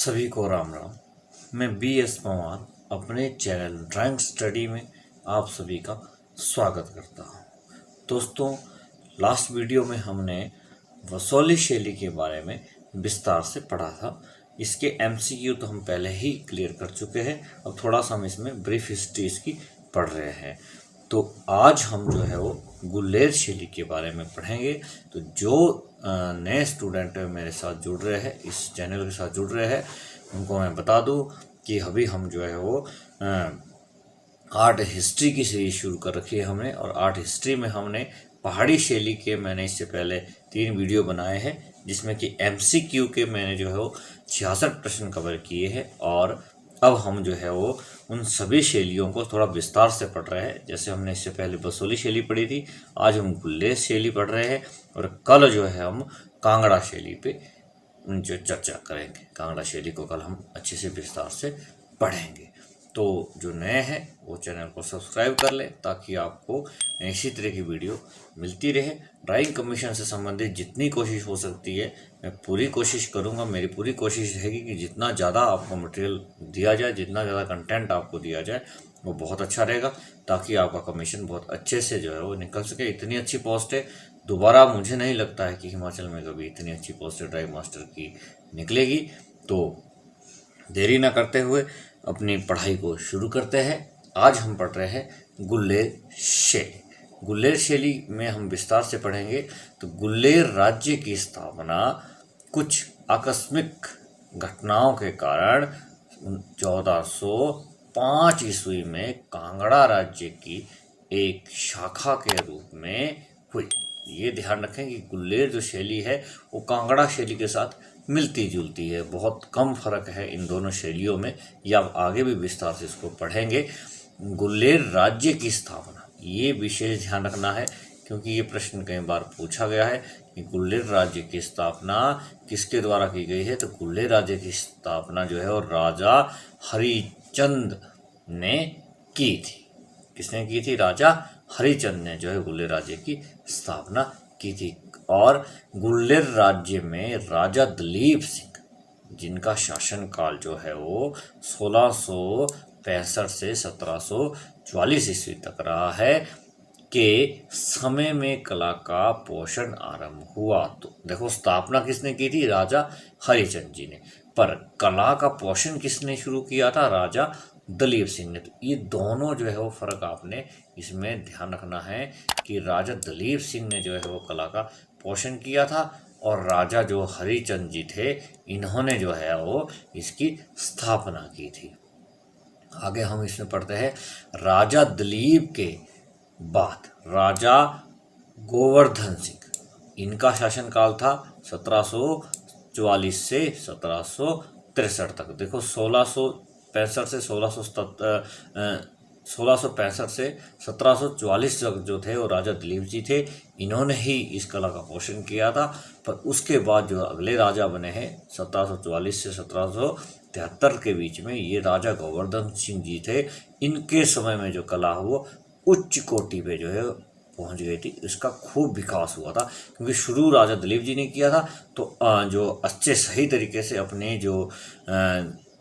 सभी को राम राम। मैं B.S. पंवार अपने चैनल ड्राइंग स्टडी में आप सभी का स्वागत करता हूँ। दोस्तों, लास्ट वीडियो में हमने वसौली शैली के बारे में विस्तार से पढ़ा था। इसके MCQ तो हम पहले ही क्लियर कर चुके हैं। अब थोड़ा सा हम इसमें ब्रीफ हिस्ट्री इसकी पढ़ रहे हैं। तो आज हम जो है वो गुल्लेर शैली के बारे में पढ़ेंगे। तो जो नए स्टूडेंट मेरे साथ जुड़ रहे हैं, इस चैनल के साथ जुड़ रहे हैं, उनको मैं बता दूं कि अभी हम जो है वो आर्ट हिस्ट्री की सीरीज शुरू कर रखी है हमने। और आर्ट हिस्ट्री में हमने पहाड़ी शैली के मैंने इससे पहले 3 वीडियो बनाए हैं, जिसमें कि MCQ के मैंने जो है वो 66 प्रश्न कवर किए हैं। और अब हम जो है वो उन सभी शैलियों को थोड़ा विस्तार से पढ़ रहे हैं। जैसे हमने इससे पहले वसौली शैली पढ़ी थी, आज हम गुल्लेर शैली पढ़ रहे हैं। और कल जो है हम कांगड़ा शैली पे जो चर्चा करेंगे। कांगड़ा शैली को कल हम अच्छे से विस्तार से पढ़ेंगे। तो जो नए हैं वो चैनल को सब्सक्राइब कर लें, ताकि आपको इसी तरह की वीडियो मिलती रहे। ड्राइंग कमीशन से संबंधित जितनी कोशिश हो सकती है मैं पूरी कोशिश करूंगा। मेरी पूरी कोशिश रहेगी कि जितना ज़्यादा आपको मटेरियल दिया जाए, जितना ज़्यादा कंटेंट आपको दिया जाए, वो बहुत अच्छा रहेगा, ताकि आपका कमीशन बहुत अच्छे से जो है वो निकल सके। इतनी अच्छी पोस्ट है, दोबारा मुझे नहीं लगता है कि हिमाचल में कभी इतनी अच्छी पोस्ट ड्राइंग मास्टर की निकलेगी। तो देरी ना करते हुए अपनी पढ़ाई को शुरू करते हैं। आज हम पढ़ रहे हैं गुल्लेर शैली। गुल्लेर शैली में हम विस्तार से पढ़ेंगे। तो गुल्लेर राज्य की स्थापना कुछ आकस्मिक घटनाओं के कारण 1405 ईस्वी में कांगड़ा राज्य की एक शाखा के रूप में हुई। ये ध्यान रखें कि गुल्लेर जो शैली है वो कांगड़ा शैली के साथ मिलती जुलती है, बहुत कम फर्क है इन दोनों शैलियों में। या आप आगे भी विस्तार से इसको पढ़ेंगे। गुल्लेर राज्य की स्थापना, ये विशेष ध्यान रखना है, क्योंकि ये प्रश्न कई बार पूछा गया है कि गुल्लेर राज्य की स्थापना किसके द्वारा की गई है। तो गुल्लेर राज्य की स्थापना जो है वो राजा हरिचंद ने की थी। किसने की थी? राजा हरिचंद ने जो है गुल्लेर राज्य की स्थापना की थी। और गुल्लेर राज्य में राजा दलीप सिंह, जिनका शासनकाल जो है वो 1665 से 1744 ईस्वी तक रहा है, के समय में कला का पोषण आरंभ हुआ। तो देखो, स्थापना किसने की थी? राजा हरिचंद जी ने। पर कला का पोषण किसने शुरू किया था? राजा दलीप सिंह ने। तो ये दोनों जो है वो फर्क आपने इसमें ध्यान रखना है कि राजा दलीप सिंह ने जो है वो कला का पोषण किया था, और राजा जो हरिचंद जी थे, इन्होंने जो है वो इसकी स्थापना की थी। आगे हम इसमें पढ़ते हैं। राजा दलीप के बाद राजा गोवर्धन सिंह, इनका शासनकाल था 1744 से 1763 तक। देखो, 1665 से 1665 से 1744 तक जो थे वो राजा दलीप जी थे। इन्होंने ही इस कला का पोषण किया था। पर उसके बाद जो अगले राजा बने हैं 1744 से 1773 के बीच में, ये राजा गोवर्धन सिंह जी थे। इनके समय में जो कला वो उच्च कोटि पे जो है पहुंच गई थी। इसका खूब विकास हुआ था, क्योंकि शुरू राजा दलीप जी ने किया था। तो जो अच्छे सही तरीके से अपने जो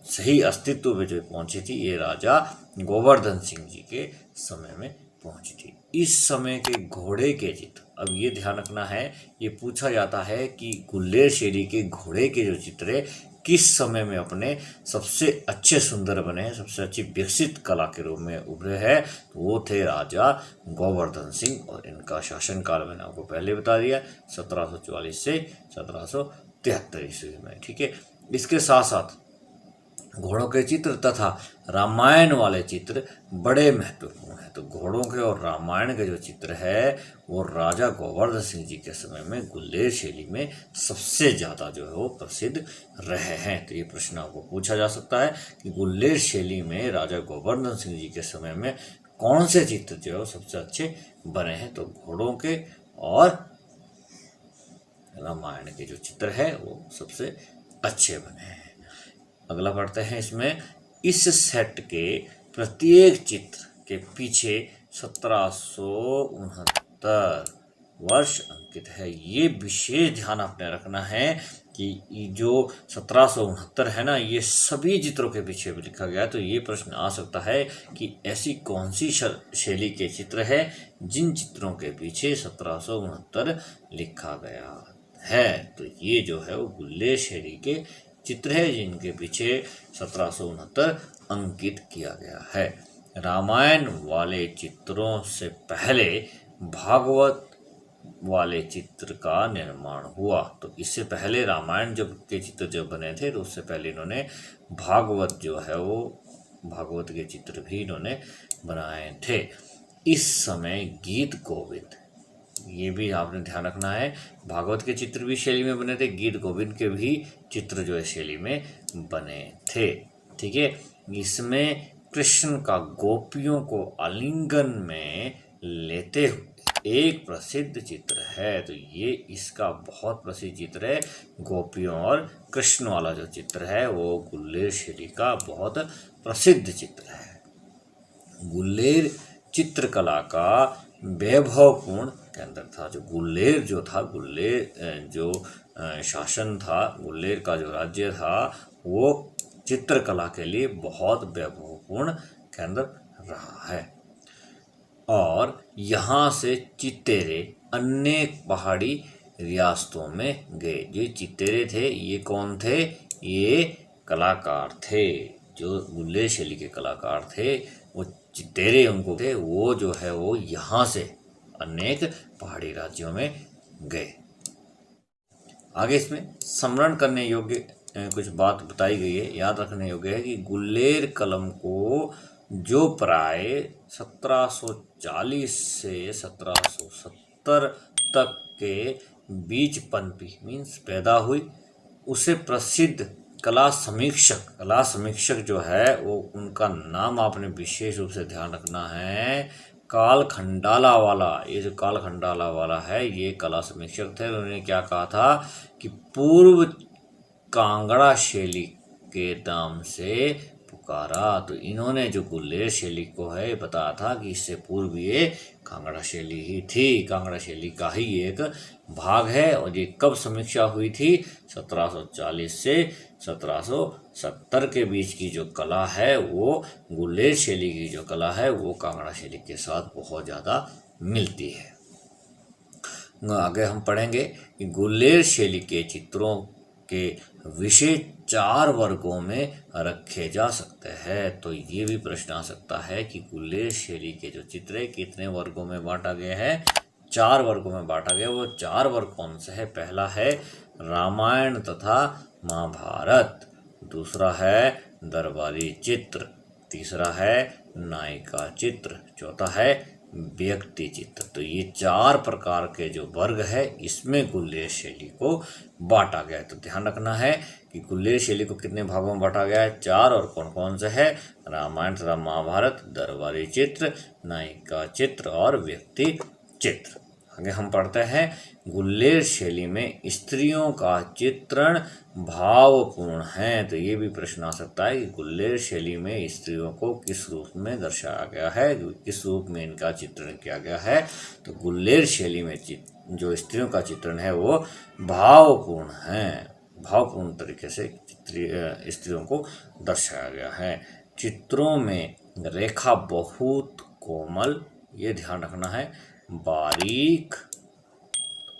सही अस्तित्व में जो पहुंची थी, ये राजा गोवर्धन सिंह जी के समय में पहुंची थी। इस समय के घोड़े के चित्र, अब ये ध्यान रखना है, ये पूछा जाता है कि गुल्लेर शैली के घोड़े के जो चित्र है किस समय में अपने सबसे अच्छे सुंदर बने हैं, सबसे अच्छी विकसित कला के रूप में उभरे हैं। तो वो थे राजा गोवर्धन सिंह। और इनका शासनकाल मैंने आपको पहले बता दिया, 1744 से 1773 ईस्वी में। ठीक है। इसके साथ साथ घोड़ों के चित्र तथा रामायण वाले चित्र बड़े महत्वपूर्ण हैं। तो घोड़ों के और रामायण के जो चित्र है वो राजा गोवर्धन सिंह जी के समय में गुल्लेर शैली में सबसे ज़्यादा जो है वो प्रसिद्ध रहे हैं। तो ये प्रश्न आपको पूछा जा सकता है कि गुल्लेर शैली में राजा गोवर्धन सिंह जी के समय में कौन से चित्र जो है वो सबसे अच्छे बने हैं। तो घोड़ों के और रामायण के जो चित्र है वो सबसे अच्छे बने हैं। अगला पढ़ते हैं इसमें। इस सेट के प्रत्येक चित्र के पीछे 1769 वर्ष अंकित है। ये विशेष ध्यान आपने रखना है कि जो 1769 है ना, ये सभी चित्रों के पीछे भी लिखा गया है। तो ये प्रश्न आ सकता है कि ऐसी कौन सी शैली के चित्र है जिन चित्रों के पीछे 1769 लिखा गया है। तो ये जो है वो गुल्लेर शैली के चित्र है जिनके पीछे 1769 अंकित किया गया है। रामायण वाले चित्रों से पहले भागवत वाले चित्र का निर्माण हुआ। तो इससे पहले रामायण के चित्र जब बने थे तो उससे पहले इन्होंने भागवत जो है वो भागवत के चित्र भी इन्होंने बनाए थे। इस समय गीत गोविंद, ये भी आपने ध्यान रखना है, भागवत के चित्र भी शैली में बने थे, गीत गोविंद के भी चित्र जो है शैली में बने थे। ठीक है, इसमें कृष्ण का गोपियों को आलिंगन में लेते हुए एक प्रसिद्ध चित्र है। तो ये इसका बहुत प्रसिद्ध चित्र है। गोपियों और कृष्ण वाला जो चित्र है वो गुल्लेर शैली का बहुत प्रसिद्ध चित्र है। गुल्लेर चित्रकला का वैभवपूर्ण केंद्र था। जो गुल्लेर जो था, गुल्लेर जो शासन था, गुल्लेर का जो राज्य था, वो चित्रकला के लिए बहुत वैभवपूर्ण केंद्र रहा है। और यहाँ से चित्तेरे अन्य पहाड़ी रियासतों में गए। जो चित्तेरे थे ये कौन थे? ये कलाकार थे, जो गुल्लेर शैली के कलाकार थे, वो चित्तेरे उनको थे। वो जो है वो यहाँ से अनेक पहाड़ी राज्यों में गए। आगे इसमें स्मरण करने योग्य कुछ बात बताई गई है, याद रखने योग्य है कि गुल्लेर कलम को जो प्राय 1740 से 1770 तक के बीच पनपी मीन्स पैदा हुई, उसे प्रसिद्ध कला समीक्षक जो है वो उनका नाम आपने विशेष रूप से ध्यान रखना है, काल खंडाला वाला। ये जो काल खंडाला वाला है ये कला समीक्षक थे। उन्होंने क्या कहा था कि पूर्व कांगड़ा शैली के नाम से पुकारा। तो इन्होंने जो गुल्लेर शैली को है बताया था कि इससे पूर्व ये कांगड़ा शैली ही थी, कांगड़ा शैली का ही एक भाग है। और ये कब समीक्षा हुई थी? 1740 से 1770 के बीच की जो कला है वो गुल्लेर शैली की जो कला है वो कांगड़ा शैली के साथ बहुत ज़्यादा मिलती है। आगे हम पढ़ेंगे कि गुल्लेर शैली के चित्रों के विषय 4 वर्गों में रखे जा सकते हैं। तो ये भी प्रश्न आ सकता है कि गुल्लेर शैली के जो चित्र है कितने वर्गों में बांटा गया है? 4 वर्गों में बांटा गया। वो 4 वर्ग कौन से है? पहला है रामायण तथा महाभारत, दूसरा है दरबारी चित्र, तीसरा है नायिका चित्र, चौथा है व्यक्ति चित्र। तो ये 4 प्रकार के जो वर्ग है इसमें गुल्लेर शैली को बांटा गया है। तो ध्यान रखना है कि गुल्लेर शैली को कितने भागों में बांटा गया है? 4। और कौन कौन से है? रामायण तथा महाभारत, दरबारी चित्र, नायिका चित्र और व्यक्ति चित्र। आगे हम पढ़ते हैं, गुल्लेर शैली में स्त्रियों का चित्रण भावपूर्ण है। तो ये भी प्रश्न आ सकता है कि गुल्लेर शैली में स्त्रियों को किस रूप में दर्शाया गया है, किस रूप में इनका चित्रण किया गया है। तो गुल्लेर शैली में जो स्त्रियों का चित्रण है वो भावपूर्ण है, भावपूर्ण तरीके से स्त्रियों को दर्शाया गया है। चित्रों में रेखा बहुत कोमल, ये ध्यान रखना है, बारीक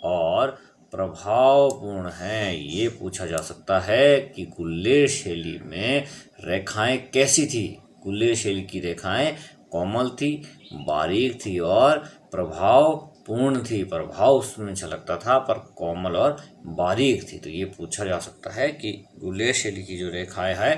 और प्रभावपूर्ण है। ये पूछा जा सकता है कि गुल्लेर शैली में रेखाएं कैसी थी? गुल्लेर शैली की रेखाएं कोमल थी, बारीक थी और प्रभावपूर्ण थी। प्रभाव उसमें झलकता था पर कोमल और बारीक थी। तो ये पूछा जा सकता है कि गुल्लेर शैली की जो रेखाएं हैं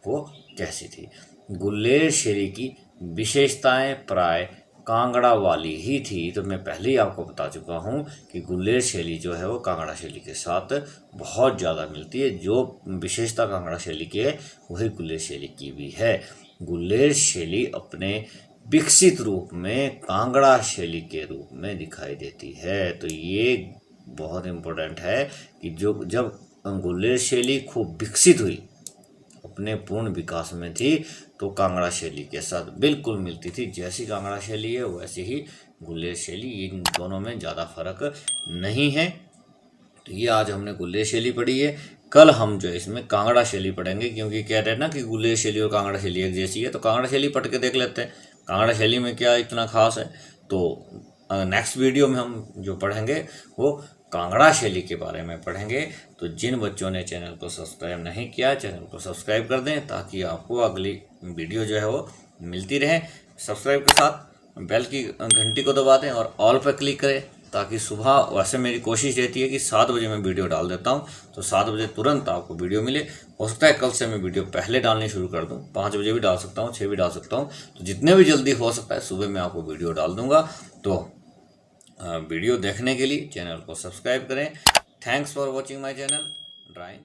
वो कैसी थी। गुल्लेर शैली की विशेषताएं प्राय कांगड़ा वाली ही थी। तो मैं पहले ही आपको बता चुका हूँ कि गुल्लेर शैली जो है वो कांगड़ा शैली के साथ बहुत ज़्यादा मिलती है। जो विशेषता कांगड़ा शैली की है वही गुल्लेर शैली की भी है। गुल्लेर शैली अपने विकसित रूप में कांगड़ा शैली के रूप में दिखाई देती है। तो ये बहुत इम्पोर्टेंट है कि जब गुल्लेर शैली खूब विकसित हुई अपने पूर्ण विकास में थी तो कांगड़ा शैली के साथ बिल्कुल मिलती थी। जैसी कांगड़ा शैली है वैसे ही गुलेर शैली, इन दोनों में ज़्यादा फर्क नहीं है। तो ये आज हमने गुलेर शैली पढ़ी है। कल हम जो है इसमें कांगड़ा शैली पढ़ेंगे, क्योंकि कह रहे हैं ना कि गुलेर शैली और कांगड़ा शैली एक जैसी है। तो कांगड़ा शैली पढ़ के देख लेते हैं कांगड़ा शैली में क्या इतना खास है। तो नेक्स्ट वीडियो में हम जो पढ़ेंगे वो कांगड़ा शैली के बारे में पढ़ेंगे। तो जिन बच्चों ने चैनल को सब्सक्राइब नहीं किया, चैनल को सब्सक्राइब कर दें ताकि आपको अगली वीडियो जो है वो मिलती रहे। सब्सक्राइब के साथ बेल की घंटी को दबा दें और ऑल पर क्लिक करें ताकि सुबह, वैसे मेरी कोशिश रहती है कि 7 बजे मैं वीडियो डाल देता हूँ, तो 7 बजे तुरंत आपको वीडियो मिले। हो सकता है कल से मैं वीडियो पहले डालनी शुरू कर दूँ, 5 बजे भी डाल सकता हूँ, 6 भी डाल सकता हूँ। तो जितने भी जल्दी हो सकता है सुबह मैं आपको वीडियो डाल दूँगा। तो वीडियो देखने के लिए चैनल को सब्सक्राइब करें। Thanks for watching my channel drawing.